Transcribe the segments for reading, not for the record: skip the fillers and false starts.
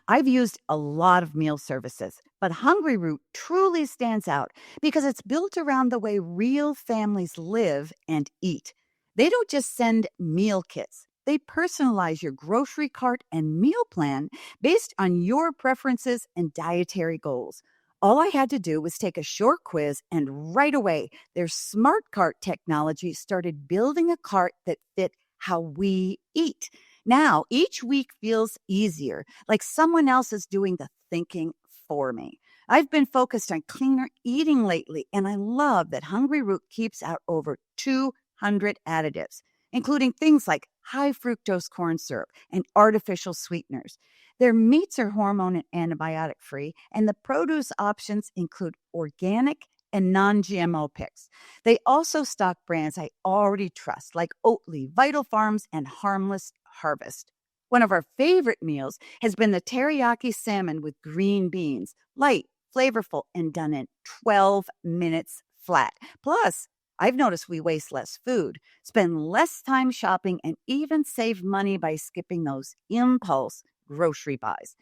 I've used a lot of meal services, but Hungry Root truly stands out because it's built around the way real families live and eat. They don't just send meal kits. They personalize your grocery cart and meal plan based on your preferences and dietary goals. All I had to do was take a short quiz, and right away, their smart cart technology started building a cart that fit how we eat. Now, each week feels easier, like someone else is doing the thinking for me. I've been focused on cleaner eating lately, and I love that Hungry Root keeps out over 200 additives, including things like high fructose corn syrup and artificial sweeteners. Their meats are hormone and antibiotic free, and the produce options include organic and non-GMO picks. They also stock brands I already trust, like Oatly, Vital Farms, and Harmless Harvest. One of our favorite meals has been the teriyaki salmon with green beans, light, flavorful, and done in 12 minutes flat. Plus, I've noticed we waste less food, spend less time shopping, and even save money by skipping those impulse grocery buys.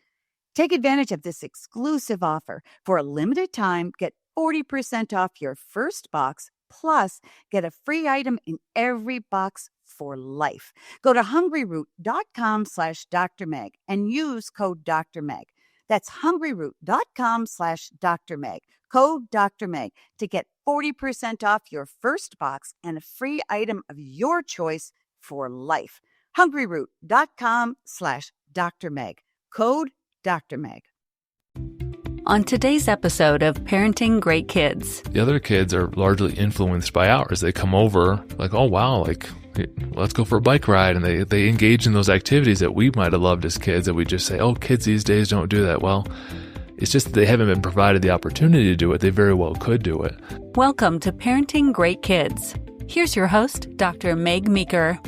Take advantage of this exclusive offer. For a limited time, get 40% off your first box, plus get a free item in every box for life. Go to hungryroot.com/Dr. Meg and use code Dr. Meg. That's hungryroot.com/Dr. Meg. Code Dr. Meg to get 40% off your first box and a free item of your choice for life. hungryroot.com/Dr. Meg. Code Dr. Meg. On today's episode of Parenting Great Kids. The other kids are largely influenced by ours. They come over like, oh, wow, like, let's go for a bike ride. And they engage in those activities that we might have loved as kids that we just say, oh, kids these days don't do that. Well, it's just that they haven't been provided the opportunity to do it. They very well could do it. Welcome to Parenting Great Kids. Here's your host, Dr. Meg Meeker.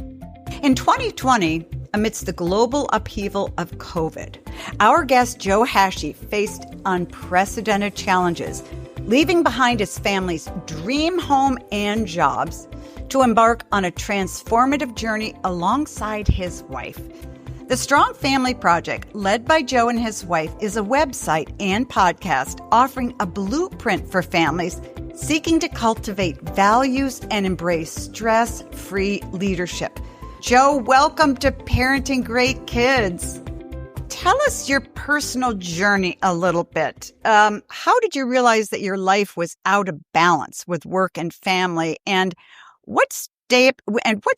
In 2020, amidst the global upheaval of COVID, our guest Joe Hashey faced unprecedented challenges, leaving behind his family's dream home and jobs to embark on a transformative journey alongside his wife. The Strong Family Project, led by Joe and his wife, is a website and podcast offering a blueprint for families seeking to cultivate values and embrace stress-free leadership. Joe, welcome to Parenting Great Kids. Tell us your personal journey a little bit. How did you realize that your life was out of balance with work and family? And what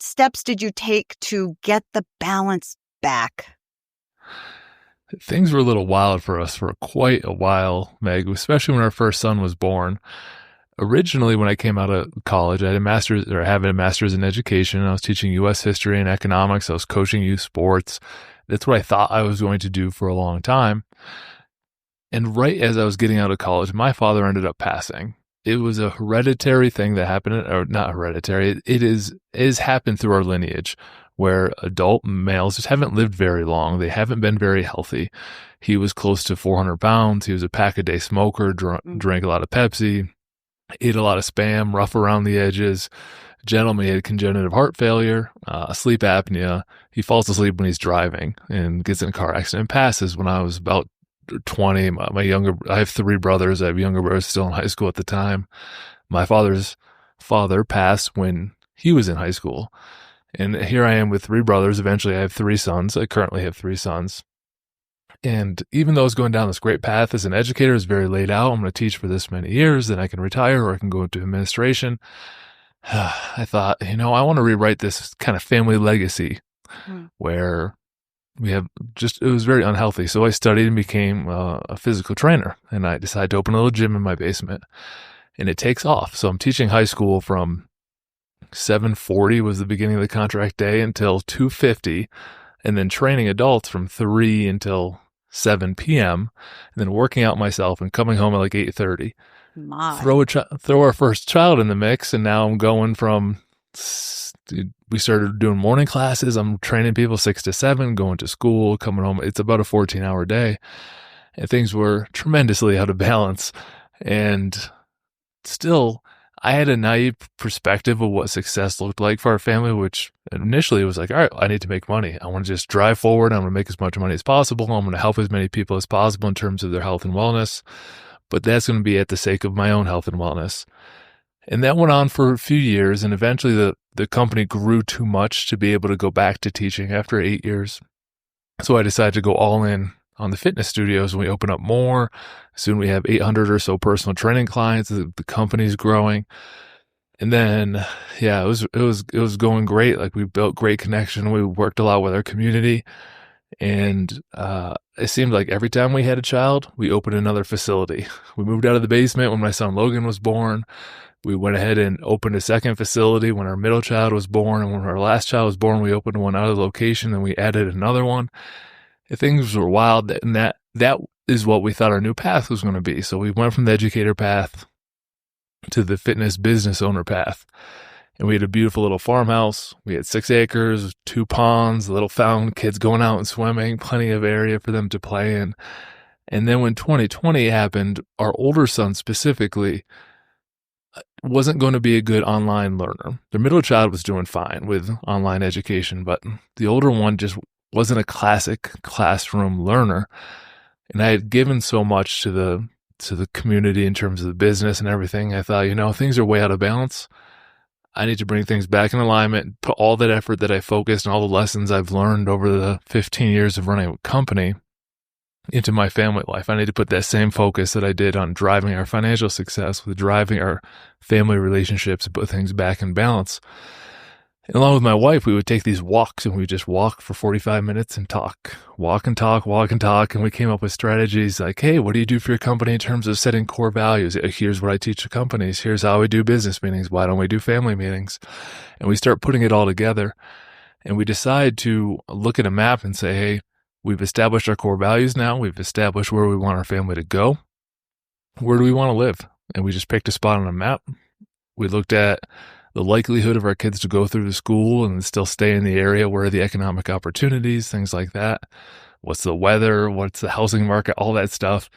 steps did you take to get the balance back? Things were a little wild for us for quite a while, Meg, especially when our first son was born. Originally, when I came out of college, I had a master's in education. I was teaching U.S. history and economics. I was coaching youth sports. That's what I thought I was going to do for a long time. And right as I was getting out of college, my father ended up passing. It was a hereditary thing that happened, or not hereditary. It is happened through our lineage, where adult males just haven't lived very long. They haven't been very healthy. He was close to 400 pounds. He was a pack-a-day smoker, drank a lot of Pepsi, ate a lot of Spam, rough around the edges. Gentleman, he had congenital heart failure, sleep apnea. He falls asleep when he's driving and gets in a car accident and passes when I was about 20. I have three brothers. I have younger brothers still in high school at the time. My father's father passed when he was in high school. And here I am with three brothers. Eventually I have three sons. I currently have three sons. And even though I was going down this great path as an educator, it was very laid out. I'm going to teach for this many years, then I can retire or I can go into administration. I thought, I want to rewrite this kind of family legacy where we have it was very unhealthy. So I studied and became a physical trainer, and I decided to open a little gym in my basement, and it takes off. So I'm teaching high school from 7:40 was the beginning of the contract day until 2:50, and then training adults from 3 until 7 p.m., and then working out myself and coming home at like 8:30. Throw our first child in the mix, and now I'm going from, we started doing morning classes. I'm training people 6 to 7, going to school, coming home. It's about a 14-hour day, and things were tremendously out of balance. And still, I had a naive perspective of what success looked like for our family, which initially was like, all right, I need to make money. I want to just drive forward. I'm going to make as much money as possible. I'm going to help as many people as possible in terms of their health and wellness. But that's going to be at the sake of my own health and wellness. And that went on for a few years. And eventually the company grew too much to be able to go back to teaching after 8 years. So I decided to go all in on the fitness studios, and we open up more. Soon we have 800 or so personal training clients. The company's growing. And then, yeah, it was going great. Like, we built great connection. We worked a lot with our community. And it seemed like every time we had a child, we opened another facility. We moved out of the basement when my son Logan was born. We went ahead and opened a second facility when our middle child was born. And when our last child was born, we opened one out of the location, and we added another one. Things were wild, and that is what we thought our new path was going to be. So we went from the educator path to the fitness business owner path. And we had a beautiful little farmhouse. We had 6 acres, 2 ponds, a little fountain, kids going out and swimming, plenty of area for them to play in. And then when 2020 happened, our older son specifically wasn't going to be a good online learner. The middle child was doing fine with online education, but the older one just wasn't a classic classroom learner. And I had given so much to the community in terms of the business and everything. I thought, things are way out of balance. I need to bring things back in alignment, put all that effort that I focused and all the lessons I've learned over the 15 years of running a company into my family life. I need to put that same focus that I did on driving our financial success with driving our family relationships and put things back in balance. And along with my wife, we would take these walks, and we would just walk for 45 minutes and talk, walk and talk, walk and talk. And we came up with strategies like, hey, what do you do for your company in terms of setting core values? Here's what I teach the companies. Here's how we do business meetings. Why don't we do family meetings? And we start putting it all together. And we decide to look at a map and say, hey, we've established our core values now. We've established where we want our family to go. Where do we want to live? And we just picked a spot on a map. We looked at the likelihood of our kids to go through the school and still stay in the area, where are the economic opportunities, things like that. What's the weather? What's the housing market? All that stuff.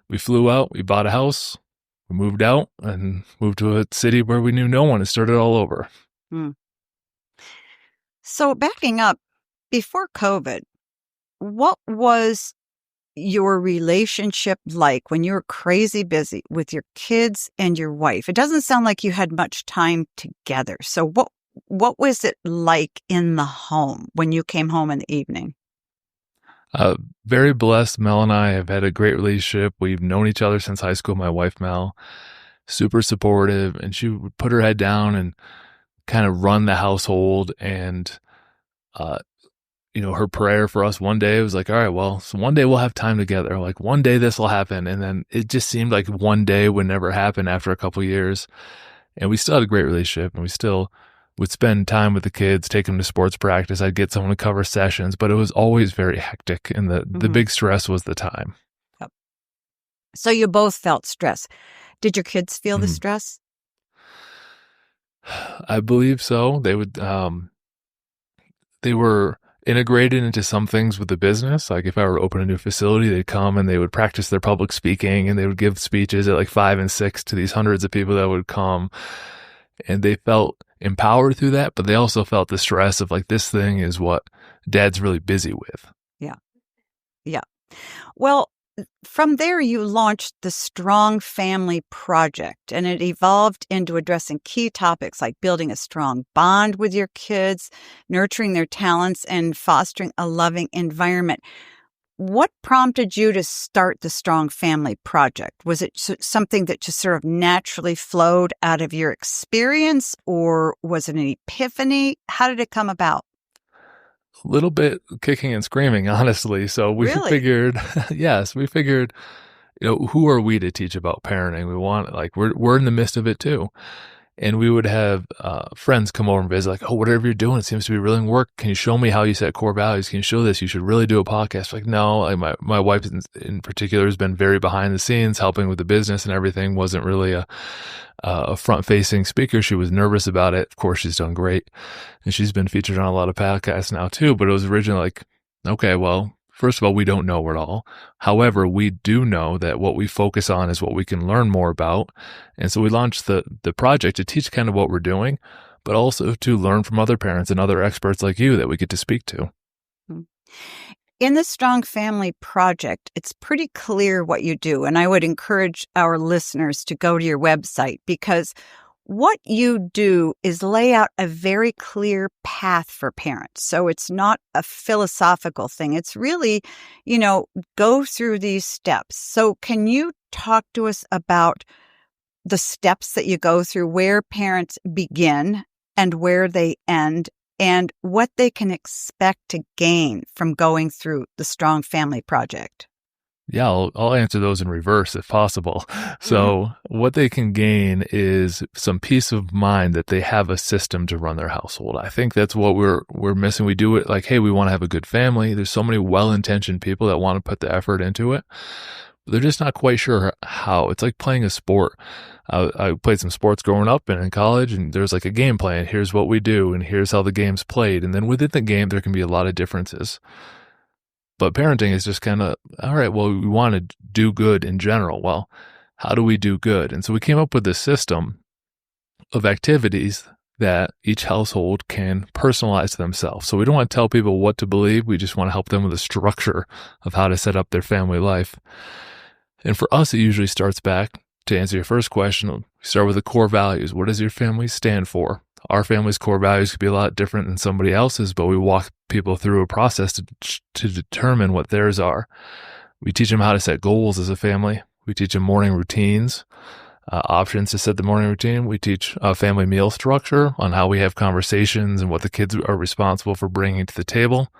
We flew out, we bought a house, we moved out and moved to a city where we knew no one and started all over. So backing up, before COVID, what was your relationship like when you were crazy busy with your kids and your wife? It doesn't sound like you had much time together. So what was it like in the home when you came home in the evening? Very blessed. Mel and I have had a great relationship. We've known each other since high school. My wife, Mel, super supportive, and she would put her head down and kind of run the household. And her prayer for us one day was like, all right, well, so one day we'll have time together. Like, one day this will happen. And then it just seemed like one day would never happen after a couple of years. And we still had a great relationship, and we still would spend time with the kids, take them to sports practice. I'd get someone to cover sessions, but it was always very hectic. And the big stress was the time. Yep. So you both felt stress. Did your kids feel the stress? I believe so. They would, they were integrated into some things with the business. Like, if I were to open a new facility, they'd come and they would practice their public speaking, and they would give speeches at like 5 and 6 to these hundreds of people that would come. And they felt empowered through that, but they also felt the stress of like, this thing is what Dad's really busy with. Yeah. Yeah. Well, from there, you launched the Strong Family Project, and it evolved into addressing key topics like building a strong bond with your kids, nurturing their talents, and fostering a loving environment. What prompted you to start the Strong Family Project? Was it something that just sort of naturally flowed out of your experience, or was it an epiphany? How did it come about? A little bit kicking and screaming, honestly. So we figured, who are we to teach about parenting? We want, like, we're in the midst of it too. And we would have friends come over and visit, like, oh, whatever you're doing, it seems to be really work. Can you show me how you set core values? Can you show this? You should really do a podcast. Like, no, like my wife in particular has been very behind the scenes, helping with the business and everything. Wasn't really a front-facing speaker. She was nervous about it. Of course, she's done great. And she's been featured on a lot of podcasts now too. But it was originally like, okay, well, first of all, we don't know it all. However, we do know that what we focus on is what we can learn more about. And so we launched the project to teach kind of what we're doing, but also to learn from other parents and other experts like you that we get to speak to. In the Strong Family Project, it's pretty clear what you do. And I would encourage our listeners to go to your website, because what you do is lay out a very clear path for parents. So it's not a philosophical thing. It's really, go through these steps. So can you talk to us about the steps that you go through, where parents begin and where they end, and what they can expect to gain from going through the Strong Family Project? Yeah, I'll answer those in reverse if possible. So what they can gain is some peace of mind that they have a system to run their household. I think that's what we're missing. We do it like, hey, we want to have a good family. There's so many well-intentioned people that want to put the effort into it. They're just not quite sure how. It's like playing a sport. I played some sports growing up and in college, and there's like a game plan. Here's what we do, and here's how the game's played. And then within the game, there can be a lot of differences. But parenting is just kind of, all right, well, we want to do good in general. Well, how do we do good? And so we came up with this system of activities that each household can personalize to themselves. So we don't want to tell people what to believe. We just want to help them with a structure of how to set up their family life. And for us, it usually starts back, to answer your first question, we start with the core values. What does your family stand for? Our family's core values could be a lot different than somebody else's, but we walk people through a process to determine what theirs are. We teach them how to set goals as a family. We teach them morning routines, options to set the morning routine. We teach family meal structure on how we have conversations and what the kids are responsible for bringing to the table.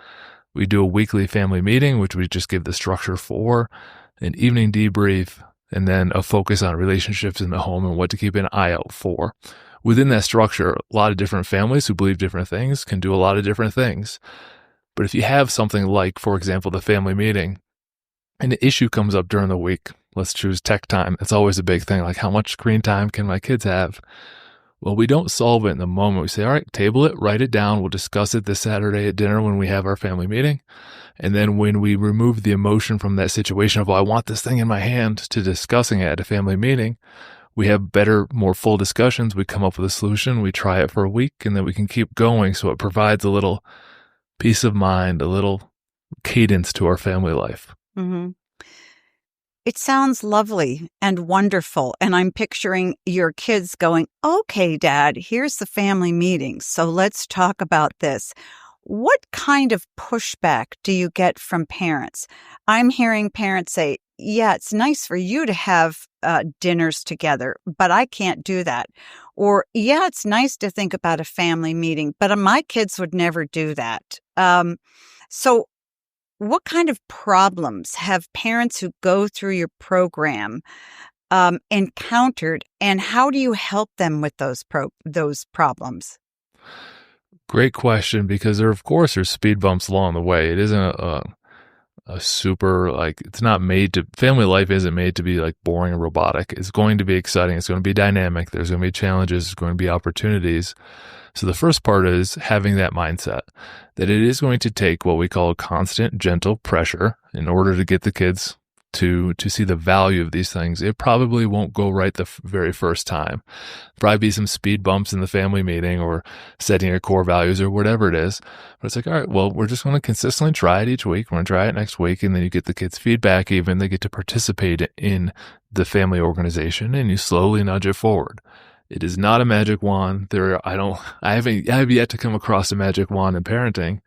We do a weekly family meeting, which we just give the structure for, an evening debrief, and then a focus on relationships in the home and what to keep an eye out for. Within that structure, a lot of different families who believe different things can do a lot of different things. But if you have something like, for example, the family meeting, and an issue comes up during the week, let's choose tech time. It's always a big thing, like how much screen time can my kids have? Well, we don't solve it in the moment. We say, all right, table it, write it down. We'll discuss it this Saturday at dinner when we have our family meeting. And then when we remove the emotion from that situation of, oh, I want this thing in my hand, to discussing it at a family meeting, we have better, more full discussions. We come up with a solution. We try it for a week, and then we can keep going. So it provides a little peace of mind, a little cadence to our family life. Mm-hmm. It sounds lovely and wonderful. And I'm picturing your kids going, okay, Dad, here's the family meeting. So let's talk about this. What kind of pushback do you get from parents? I'm hearing parents say, yeah, it's nice for you to have dinners together, but I can't do that. Or, yeah, it's nice to think about a family meeting, but my kids would never do that. So what kind of problems have parents who go through your program encountered, and how do you help them with those problems? Great question, because there's speed bumps along the way. It isn't a super, it's not made to, family life isn't made to be like boring and robotic. It's going to be exciting. It's going to be dynamic. There's going to be challenges. There's going to be opportunities. So the first part is having that mindset that it is going to take what we call constant, gentle pressure in order to get the kids to see the value of these things. It probably won't go right the very first time. Probably be some speed bumps in the family meeting or setting your core values or whatever it is. But it's like, all right, well, we're just going to consistently try it each week. We're going to try it next week. And then you get the kids' feedback, even they get to participate in the family organization, and you slowly nudge it forward. It is not a magic wand. I have yet to come across a magic wand in parenting.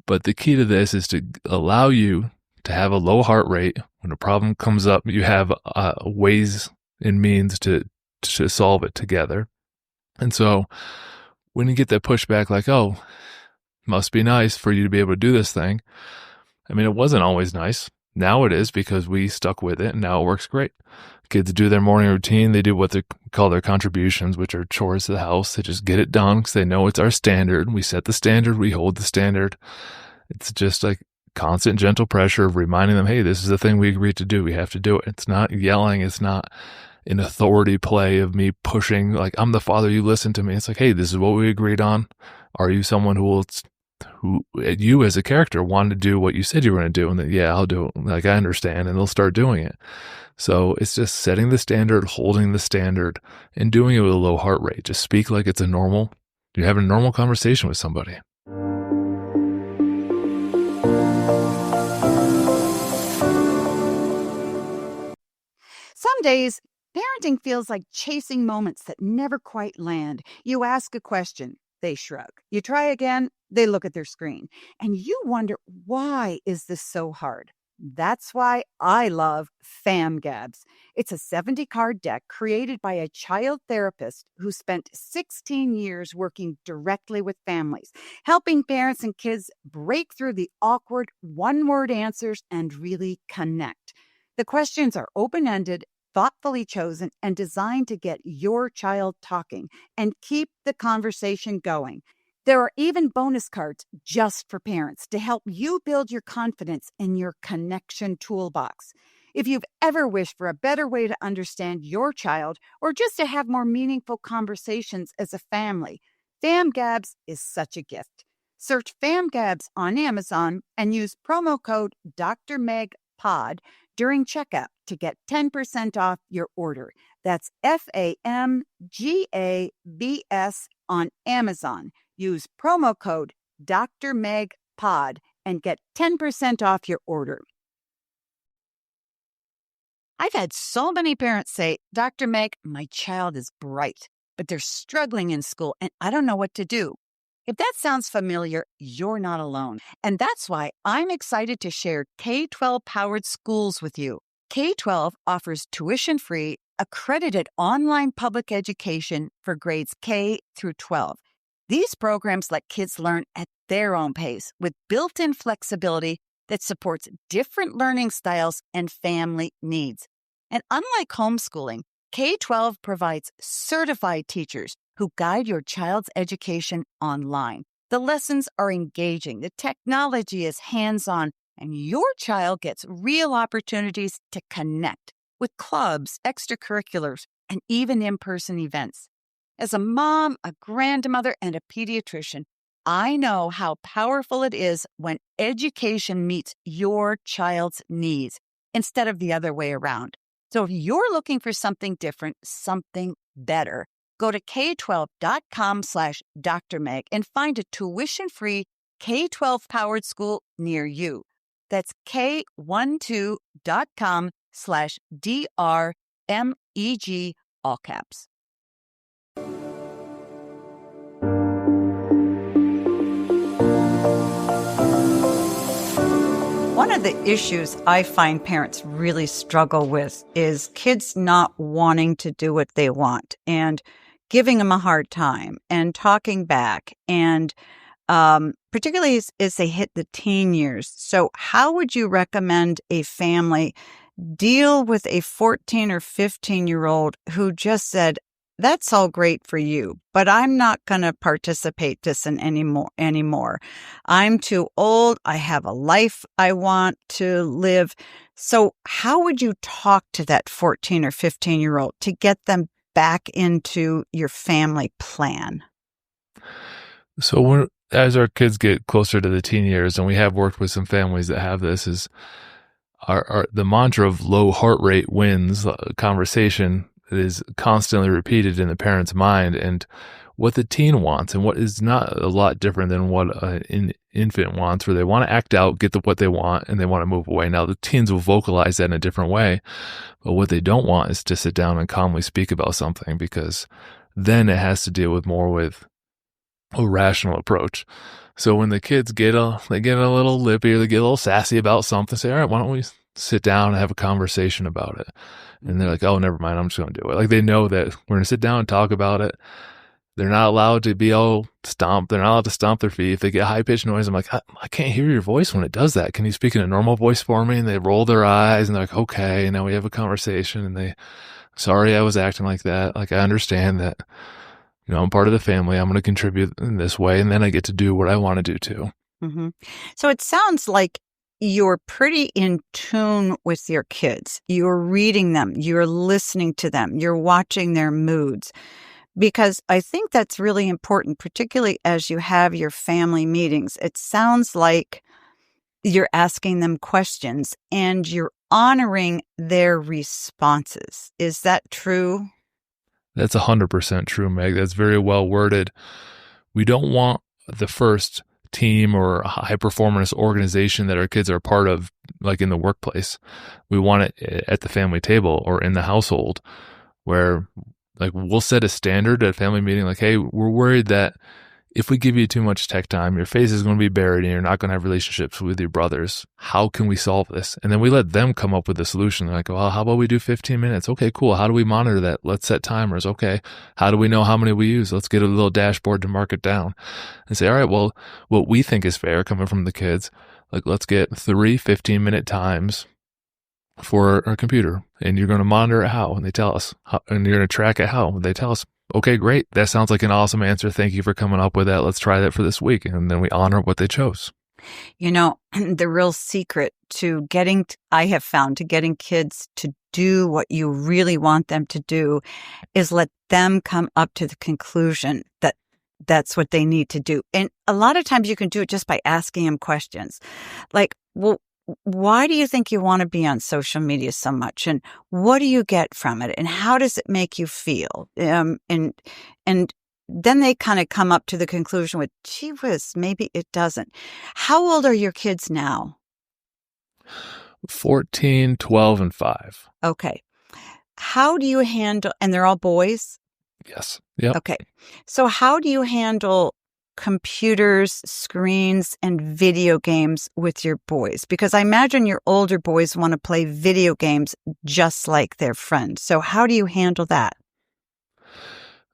But the key to this is to allow you to have a low heart rate. When a problem comes up, you have ways and means to solve it together. And so when you get that pushback, like, oh, must be nice for you to be able to do this thing. I mean, it wasn't always nice. Now it is, because we stuck with it, and now it works great. Kids do their morning routine. They do what they call their contributions, which are chores to the house. They just get it done because they know it's our standard. We set the standard. We hold the standard. It's just like constant, gentle pressure of reminding them, hey, this is the thing we agreed to do. We have to do it. It's not yelling. It's not an authority play of me pushing, like, I'm the father, you listen to me. It's like, hey, this is what we agreed on. Are you someone who will who you as a character want to do what you said you were going to do, and that, yeah, I'll do it. Like, I understand, and they'll start doing it. So it's just setting the standard, holding the standard, and doing it with a low heart rate. Just speak like it's you're having a normal conversation with somebody. Some days, parenting feels like chasing moments that never quite land. You ask a question, they shrug. You try again, they look at their screen. And you wonder, why is this so hard? That's why I love FamGabs. It's a 70-card deck created by a child therapist who spent 16 years working directly with families, helping parents and kids break through the awkward one-word answers and really connect. The questions are open-ended, thoughtfully chosen, and designed to get your child talking and keep the conversation going. There are even bonus cards just for parents to help you build your confidence in your connection toolbox. If you've ever wished for a better way to understand your child or just to have more meaningful conversations as a family, FamGabs is such a gift. Search FamGabs on Amazon and use promo code Dr. Meg Pod during checkout to get 10% off your order. That's FamGabs on Amazon. Use promo code Dr. Meg Pod and get 10% off your order. I've had so many parents say, Dr. Meg, my child is bright, but they're struggling in school and I don't know what to do. If that sounds familiar, you're not alone. And that's why I'm excited to share K-12 Powered Schools with you. K-12 offers tuition-free, accredited online public education for grades K through 12. These programs let kids learn at their own pace with built-in flexibility that supports different learning styles and family needs. And unlike homeschooling, K-12 provides certified teachers who guide your child's education online. The lessons are engaging, the technology is hands-on, and your child gets real opportunities to connect with clubs, extracurriculars, and even in-person events. As a mom, a grandmother, and a pediatrician, I know how powerful it is when education meets your child's needs instead of the other way around. So if you're looking for something different, something better, go to k12.com/Dr. Meg and find a tuition-free K-12 powered school near you. That's k12.com/DRMEG, all caps. One of the issues I find parents really struggle with is kids not wanting to do what they want and giving them a hard time and talking back, and particularly as they hit the teen years. So how would you recommend a family deal with a 14 or 15-year-old who just said, that's all great for you, but I'm not going to participate this in anymore. I'm too old. I have a life I want to live. So how would you talk to that 14 or 15-year-old to get them back into your family plan? So as our kids get closer to the teen years, and we have worked with some families that have this, is the mantra of low heart rate wins conversation is constantly repeated in the parent's mind, and what the teen wants, and what is not a lot different than what an infant wants, where they want to act out, get what they want, and they want to move away. Now, the teens will vocalize that in a different way, but what they don't want is to sit down and calmly speak about something, because then it has to deal with a rational approach. So when the kids get a little lippy or they get a little sassy about something, say, all right, why don't we sit down and have a conversation about it? And they're like, oh, never mind, I'm just going to do it. Like, they know that we're going to sit down and talk about it. They're not allowed to be all stomped. They're not allowed to stomp their feet. If they get high-pitched noise, I'm like, I can't hear your voice when it does that. Can you speak in a normal voice for me? And they roll their eyes and they're like, okay. And now we have a conversation, and sorry I was acting like that. Like, I understand that, I'm part of the family. I'm going to contribute in this way. And then I get to do what I want to do too. Mm-hmm. So it sounds like you're pretty in tune with your kids. You're reading them. You're listening to them. You're watching their moods. because I think that's really important, particularly as you have your family meetings. It sounds like you're asking them questions and you're honoring their responses. Is that true? That's 100% true, Meg. That's very well worded. We don't want the first team or high performance organization that our kids are a part of, like in the workplace. We want it at the family table or in the household, where like we'll set a standard at a family meeting, like, hey, we're worried that if we give you too much tech time, your face is going to be buried and you're not going to have relationships with your brothers. How can we solve this? And then we let them come up with a solution. They're like, well, how about we do 15 minutes? Okay, cool. How do we monitor that? Let's set timers. Okay. How do we know how many we use? Let's get a little dashboard to mark it down and say, all right, well, what we think is fair coming from the kids, like let's get 3 15-minute times for our computer, and you're going to monitor it how, and they tell us, and you're going to track it how, and they tell us, okay, great. That sounds like an awesome answer. Thank you for coming up with that. Let's try that for this week. And then we honor what they chose. You know, the real secret to I have found to getting kids to do what you really want them to do is let them come up to the conclusion that that's what they need to do. And a lot of times you can do it just by asking them questions like, well, why do you think you want to be on social media so much? And what do you get from it? And how does it make you feel? And then they kind of come up to the conclusion with, gee whiz, maybe it doesn't. How old are your kids now? 14, 12, and 5. Okay. How do you handle, and they're all boys? Yes. Yep. Okay. So how do you handle computers, screens, and video games with your boys? Because I imagine your older boys want to play video games just like their friends. So how do you handle that?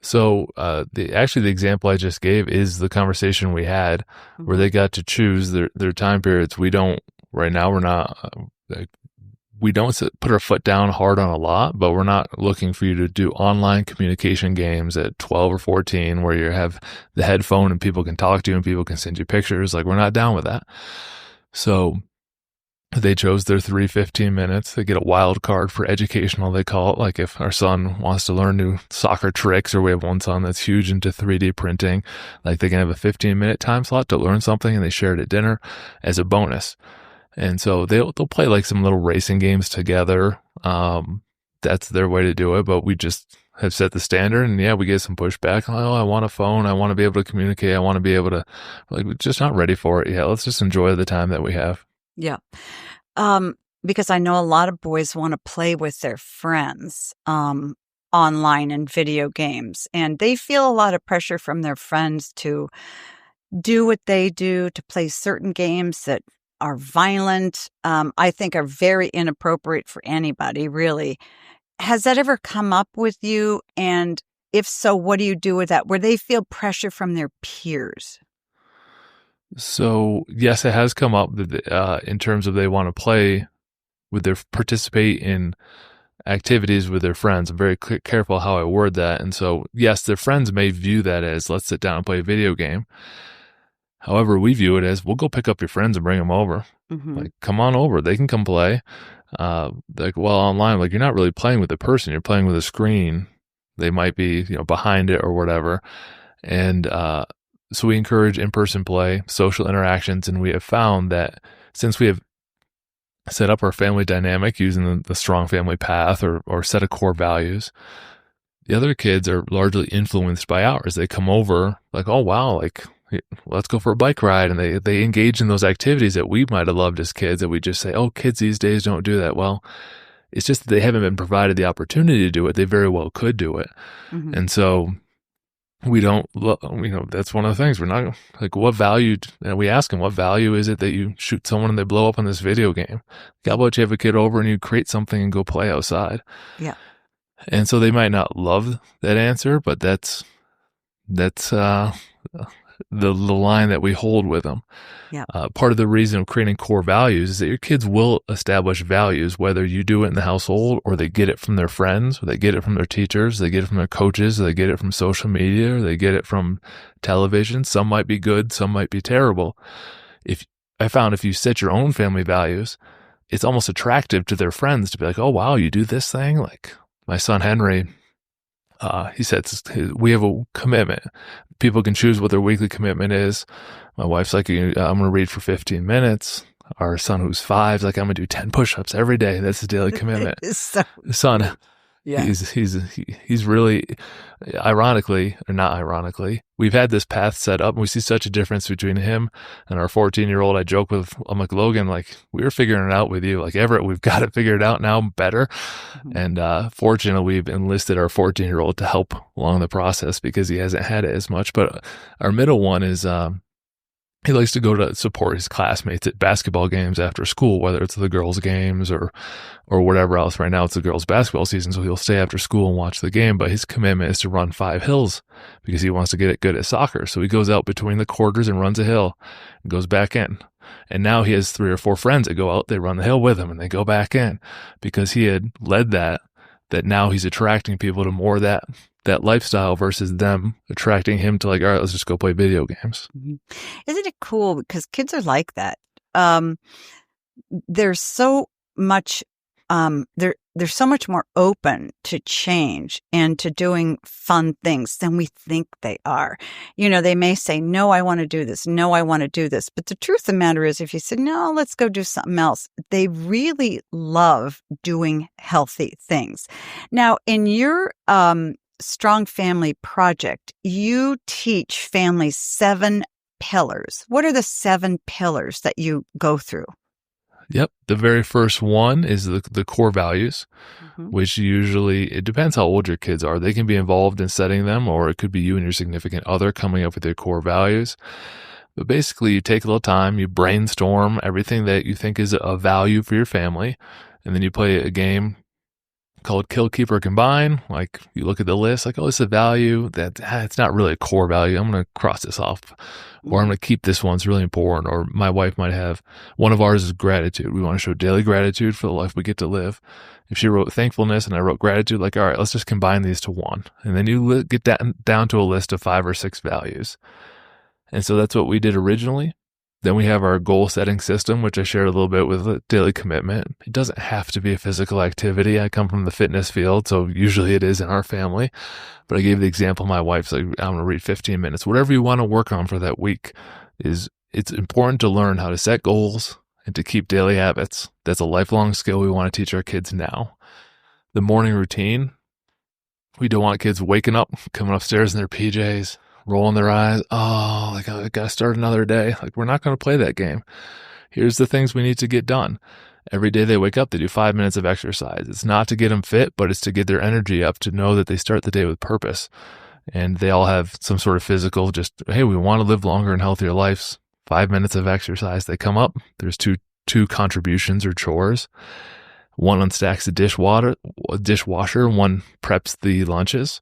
So the example I just gave is the conversation we had where they got to choose their time periods. We don't put our foot down hard on a lot, but we're not looking for you to do online communication games at 12 or 14 where you have the headphone and people can talk to you and people can send you pictures. Like, we're not down with that. So they chose their 3 15 minutes. They get a wild card for educational, they call it. Like if our son wants to learn new soccer tricks, or we have one son that's huge into 3D printing, like they can have a 15-minute time slot to learn something, and they share it at dinner as a bonus. And so they'll play like some little racing games together. That's their way to do it. But we just have set the standard, and yeah, we get some pushback. Oh, I want a phone. I want to be able to communicate. I want to be able to, like, we're just not ready for it yet. Let's just enjoy the time that we have. Yeah. Because I know a lot of boys want to play with their friends, online and video games, and they feel a lot of pressure from their friends to do what they do, to play certain games that are violent, I think are very inappropriate for anybody, really. Has that ever come up with you? And if so, what do you do with that, where they feel pressure from their peers? So yes, it has come up in terms of they want to participate in activities with their friends. I'm very careful how I word that. And so yes, their friends may view that as, let's sit down and play a video game. However, we view it as, we'll go pick up your friends and bring them over. Mm-hmm. Like, come on over. They can come play. Like, well, online, like, you're not really playing with a person. You're playing with a screen. They might be, behind it or whatever. And so we encourage in-person play, social interactions, and we have found that since we have set up our family dynamic using the strong family path or set of core values, the other kids are largely influenced by ours. They come over like, oh, wow, like, let's go for a bike ride. And they engage in those activities that we might have loved as kids, that we just say, oh, kids these days don't do that. Well, it's just that they haven't been provided the opportunity to do it. They very well could do it. Mm-hmm. And so we don't, that's one of the things. We're not like, what value, and we ask them, what value is it that you shoot someone and they blow up on this video game? How about you have a kid over and you create something and go play outside? Yeah. And so they might not love that answer, but that's the line that we hold with them. Yeah. Part of the reason of creating core values is that your kids will establish values, whether you do it in the household or they get it from their friends, or they get it from their teachers, they get it from their coaches, or they get it from social media, or they get it from television. Some might be good, some might be terrible. If you set your own family values, it's almost attractive to their friends to be like, oh, wow, you do this thing? Like my son Henry, he sets, we have a commitment. People can choose what their weekly commitment is. My wife's like, I'm going to read for 15 minutes. Our son, who's 5, is like, I'm going to do 10 push-ups every day. That's his daily commitment. So, Son, yeah. he's really, ironically, or not ironically, we've had this path set up, and we see such a difference between him and our 14-year-old. I joke with, I'm like, Logan, like, we were figuring it out with you. Like, Everett, we've got it figured out now better. Mm-hmm. And fortunately, we've enlisted our 14-year-old to help along the process because he hasn't had it as much. But our middle one is, he likes to go to support his classmates at basketball games after school, whether it's the girls' games or whatever else. Right now, it's the girls' basketball season, so he'll stay after school and watch the game. But his commitment is to run 5 hills because he wants to get good at soccer. So he goes out between the quarters and runs a hill and goes back in. And now he has 3 or 4 friends that go out, they run the hill with him, and they go back in because he had led that now he's attracting people to more that lifestyle versus them attracting him to like, all right, let's just go play video games. Isn't it cool? Because kids are like that. There's so much, they're so much more open to change and to doing fun things than we think they are. You know, they may say, no, I want to do this. No, I want to do this. But the truth of the matter is, if you say, no, let's go do something else, they really love doing healthy things. Now, in your, Strong Family Project, you teach families 7 pillars. What are the 7 pillars that you go through? Yep. The very first one is the core values, which usually, it depends how old your kids are. They can be involved in setting them, or it could be you and your significant other coming up with your core values. But basically, you take a little time, you brainstorm everything that you think is a value for your family, and then you play a game called Kill, Keep, or Combine. Like, you look at the list, like, oh, it's a value that it's not really a core value. I'm going to cross this off, or I'm going to keep this one. It's really important. Or my wife might have, one of ours is gratitude. We want to show daily gratitude for the life we get to live. If she wrote thankfulness and I wrote gratitude, like, all right, let's just combine these to one. And then you get down to a list of 5 or 6 values. And so that's what we did originally. Then we have our goal setting system, which I shared a little bit with a daily commitment. It doesn't have to be a physical activity. I come from the fitness field, so usually it is in our family. But I gave the example, my wife's like, I'm going to read 15 minutes. Whatever you want to work on for that week, it's important to learn how to set goals and to keep daily habits. That's a lifelong skill we want to teach our kids now. The morning routine, we don't want kids waking up, coming upstairs in their PJs, rolling their eyes. Oh, like, I got to start another day. Like, we're not going to play that game. Here's the things we need to get done. Every day they wake up, they do 5 minutes of exercise. It's not to get them fit, but it's to get their energy up, to know that they start the day with purpose. And they all have some sort of physical, just, hey, we want to live longer and healthier lives. 5 minutes of exercise. They come up. There's two contributions or chores. One unstacks the dishwasher. One preps the lunches.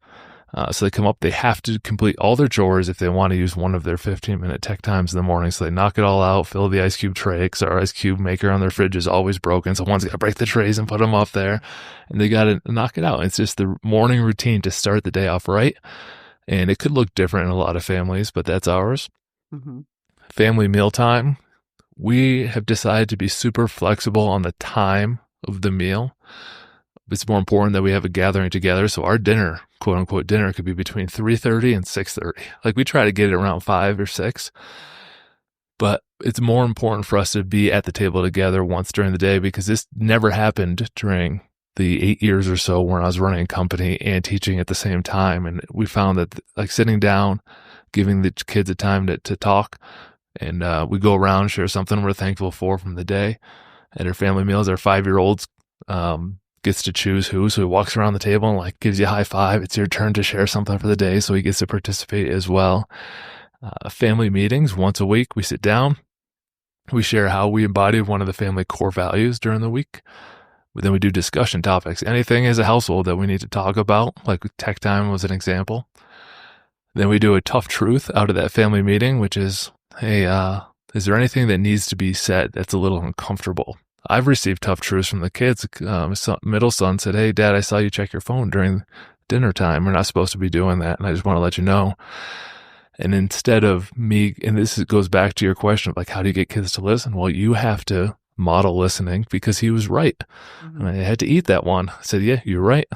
So they come up, they have to complete all their chores if they want to use one of their 15-minute tech times in the morning. So they knock it all out, fill the ice cube tray, because our ice cube maker on their fridge is always broken. So one's got to break the trays and put them up there, and they got to knock it out. It's just the morning routine to start the day off right. And it could look different in a lot of families, but that's ours. Family mealtime. We have decided to be super flexible on the time of the meal. It's more important that we have a gathering together. So our dinner, quote unquote dinner, could be between 3:30 and 6:30. Like, we try to get it around 5 or 6, but it's more important for us to be at the table together once during the day, because this never happened during the 8 years or so when I was running a company and teaching at the same time. And we found that, like, sitting down, giving the kids a time to talk, and we go around, share something we're thankful for from the day. At our family meals, our 5-year-olds gets to choose who. So he walks around the table and, like, gives you a high five. It's your turn to share something for the day. So he gets to participate as well. Family meetings, once a week, we sit down. We share how we embodied one of the family core values during the week. But then we do discussion topics. Anything as a household that we need to talk about, like tech time was an example. Then we do a tough truth out of that family meeting, which is, hey, is there anything that needs to be said that's a little uncomfortable? I've received tough truths from the kids. Middle son said, hey, Dad, I saw you check your phone during dinner time. We're not supposed to be doing that, and I just want to let you know. And instead of me, and this goes back to your question of, like, how do you get kids to listen? Well, you have to model listening because he was right. And I had to eat that one. I said, yeah, you're right.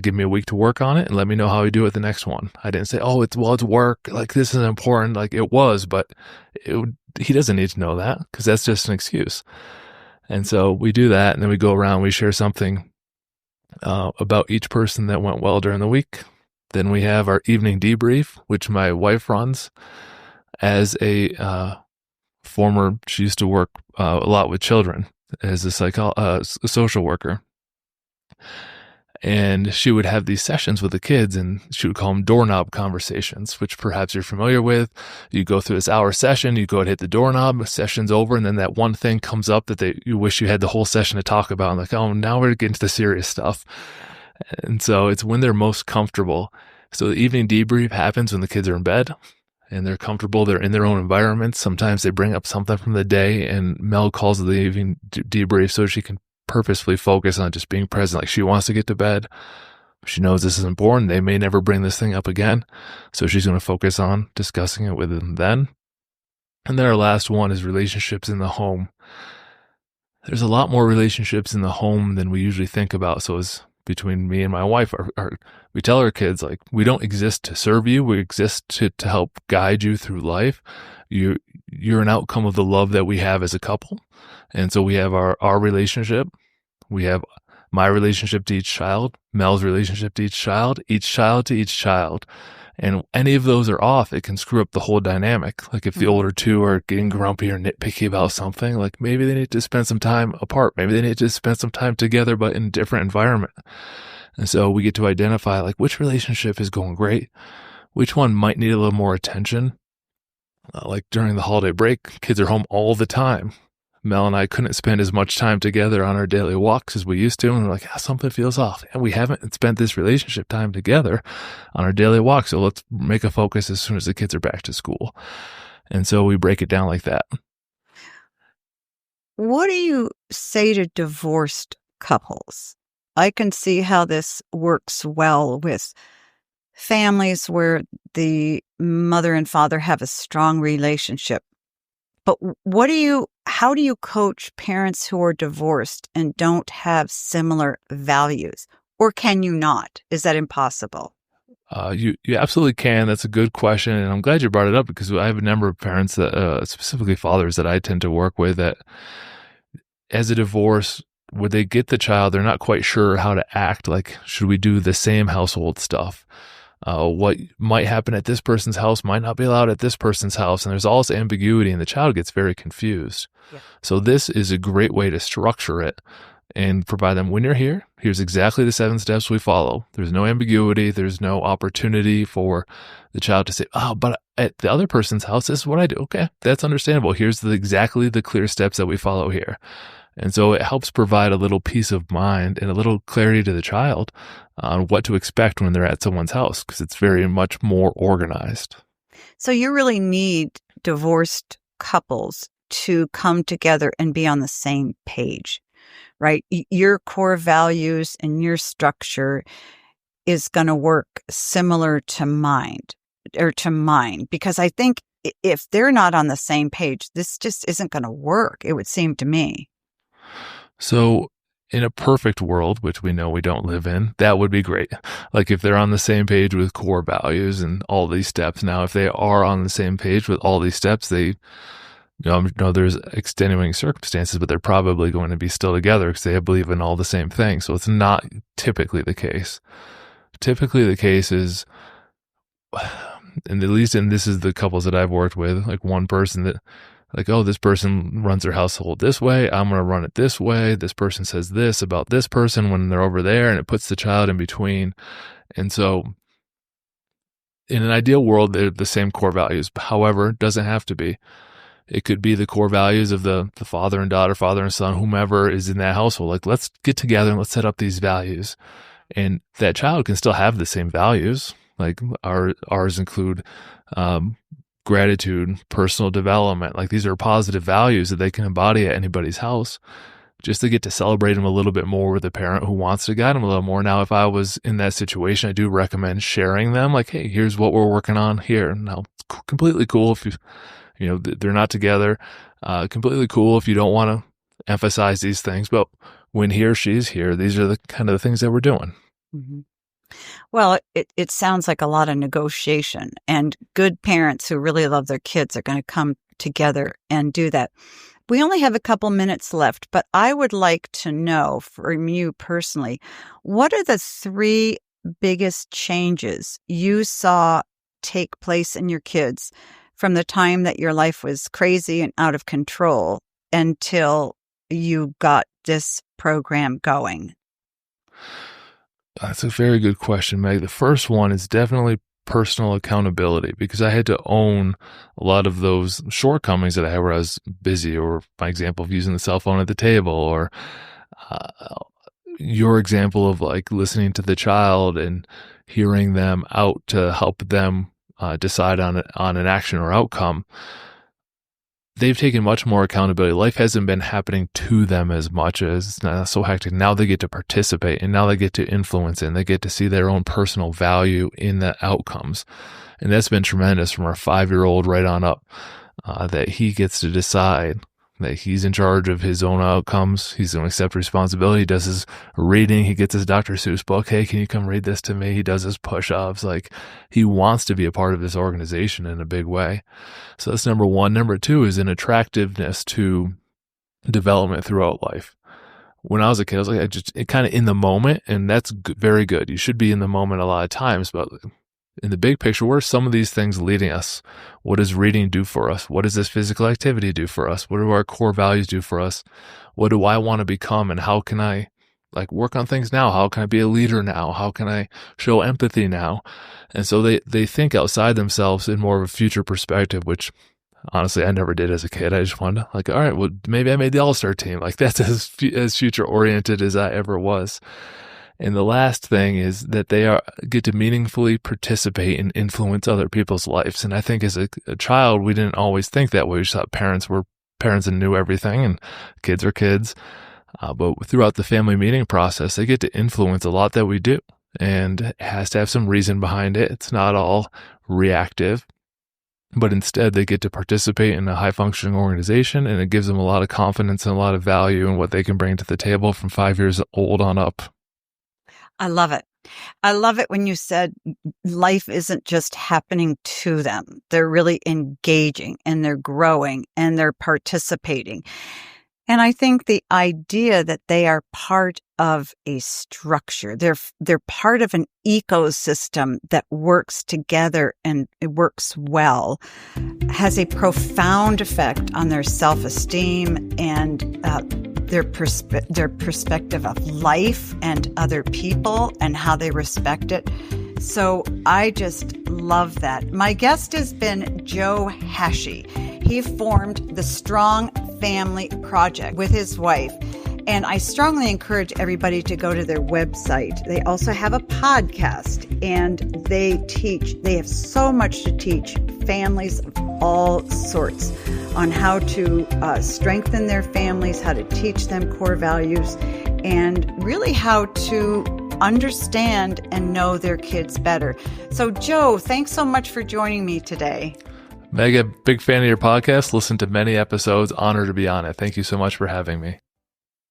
Give me a week to work on it and let me know how we do it the next one. I didn't say, oh, it's work. Like, this is important. Like, it was, but he doesn't need to know that because that's just an excuse. And so we do that. And then we go around, we share something about each person that went well during the week. Then we have our evening debrief, which my wife runs as a she used to work a lot with children as a social worker. And she would have these sessions with the kids, and she would call them doorknob conversations, which perhaps you're familiar with. You go through this hour session, you go and hit the doorknob, session's over, and then that one thing comes up that you wish you had the whole session to talk about. And like, oh, now we're getting to the serious stuff. And so it's when they're most comfortable. So the evening debrief happens when the kids are in bed and they're comfortable. They're in their own environment. Sometimes they bring up something from the day, and Mel calls it the evening debrief so she can purposefully focus on just being present. Like, she wants to get to bed. She knows this is important. They may never bring this thing up again. So she's going to focus on discussing it with them then. And then our last one is relationships in the home. There's a lot more relationships in the home than we usually think about. So it's between me and my wife. We tell our kids, like, we don't exist to serve you. We exist to help guide you through life. You're an outcome of the love that we have as a couple. And so we have our relationship. We have my relationship to each child, Mel's relationship to each child to each child. And any of those are off, it can screw up the whole dynamic. Like, if the older two are getting grumpy or nitpicky about something, like, maybe they need to spend some time apart. Maybe they need to spend some time together, but in a different environment. And so we get to identify, like, which relationship is going great, which one might need a little more attention. Like during the holiday break, kids are home all the time. Mel and I couldn't spend as much time together on our daily walks as we used to. And we're like, something feels off. And we haven't spent this relationship time together on our daily walk. So let's make a focus as soon as the kids are back to school. And so we break it down like that. What do you say to divorced couples? I can see how this works well with families where the mother and father have a strong relationship. But how do you coach parents who are divorced and don't have similar values? Or can you not? Is that impossible? You absolutely can. That's a good question. And I'm glad you brought it up because I have a number of parents that, specifically fathers that I tend to work with, that as a divorce, would they get the child, they're not quite sure how to act. Like, should we do the same household stuff? What might happen at this person's house might not be allowed at this person's house. And there's all this ambiguity, and the child gets very confused. Yeah. So this is a great way to structure it and provide them, when you're here, here's exactly the 7 steps we follow. There's no ambiguity. There's no opportunity for the child to say, oh, but at the other person's house, this is what I do. Okay, that's understandable. Here's exactly the clear steps that we follow here. And so it helps provide a little peace of mind and a little clarity to the child on what to expect when they're at someone's house, because it's very much more organized. So you really need divorced couples to come together and be on the same page, right? Your core values and your structure is going to work similar to mine, because I think if they're not on the same page, this just isn't going to work, it would seem to me. So in a perfect world, which we know we don't live in, that would be great. Like, if they're on the same page with core values and all these steps. Now, if they are on the same page with all these steps, they, there's extenuating circumstances, but they're probably going to be still together because they believe in all the same things. So it's not typically the case. Typically the case is, and at least, and this is the couples that I've worked with, like one person that, like, oh, this person runs their household this way, I'm going to run it this way. This person says this about this person when they're over there, and it puts the child in between. And so in an ideal world, they're the same core values. However, it doesn't have to be. It could be the core values of the father and daughter, father and son, whomever is in that household. Like, let's get together and let's set up these values. And that child can still have the same values. Like ours include gratitude, personal development. Like, these are positive values that they can embody at anybody's house, just to get to celebrate them a little bit more with a parent who wants to guide them a little more. Now, if I was in that situation, I do recommend sharing them. Like, hey, here's what we're working on here. Now, it's completely cool if they're not together. Completely cool if you don't want to emphasize these things, but when he or she is here, these are the kind of the things that we're doing. Mm-hmm. Well, it sounds like a lot of negotiation, and good parents who really love their kids are going to come together and do that. We only have a couple minutes left, but I would like to know from you personally, what are the 3 biggest changes you saw take place in your kids from the time that your life was crazy and out of control until you got this program going? That's a very good question, Meg. The first one is definitely personal accountability, because I had to own a lot of those shortcomings that I had where I was busy, or my example of using the cell phone at the table, or your example of like listening to the child and hearing them out to help them decide on an action or outcome. They've taken much more accountability. Life hasn't been happening to them as much, as it's not so hectic. Now they get to participate, and now they get to influence it, and they get to see their own personal value in the outcomes. And that's been tremendous from our 5-year-old right on up, that he gets to decide that he's in charge of his own outcomes. He's going to accept responsibility. He does his reading. He gets his Dr. Seuss book. Hey, can you come read this to me? He does his push-ups. Like, he wants to be a part of this organization in a big way. So that's number one. Number two is an attractiveness to development throughout life. When I was a kid, I was like, it kind of in the moment, and that's very good. You should be in the moment a lot of times, but in the big picture, where are some of these things leading us? What does reading do for us? What does this physical activity do for us? What do our core values do for us? What do I want to become? And how can I work on things now? How can I be a leader now? How can I show empathy now? And so they think outside themselves in more of a future perspective, which honestly I never did as a kid. I just wanted to all right, well, maybe I made the All-Star team. That's as future oriented as I ever was. And the last thing is that they get to meaningfully participate and influence other people's lives. And I think as a child, we didn't always think that way. We just thought parents were parents and knew everything, and kids are kids. But throughout the family meeting process, they get to influence a lot that we do. And it has to have some reason behind it. It's not all reactive. But instead, they get to participate in a high-functioning organization, and it gives them a lot of confidence and a lot of value in what they can bring to the table from 5 years old on up. I love it. I love it when you said life isn't just happening to them. They're really engaging, and they're growing, and they're participating. And I think the idea that they are part of a structure, they're part of an ecosystem that works together and it works well, has a profound effect on their self-esteem and their perspective of life and other people and how they respect it. So I just love that. My guest has been Joe Hashey. He formed the Strong Family Project with his wife. And I strongly encourage everybody to go to their website. They also have a podcast, and they have so much to teach families of all sorts on how to strengthen their families, how to teach them core values, and really how to understand and know their kids better. So, Joe, thanks so much for joining me today. Meg, a big fan of your podcast. Listened to many episodes. Honored to be on it. Thank you so much for having me.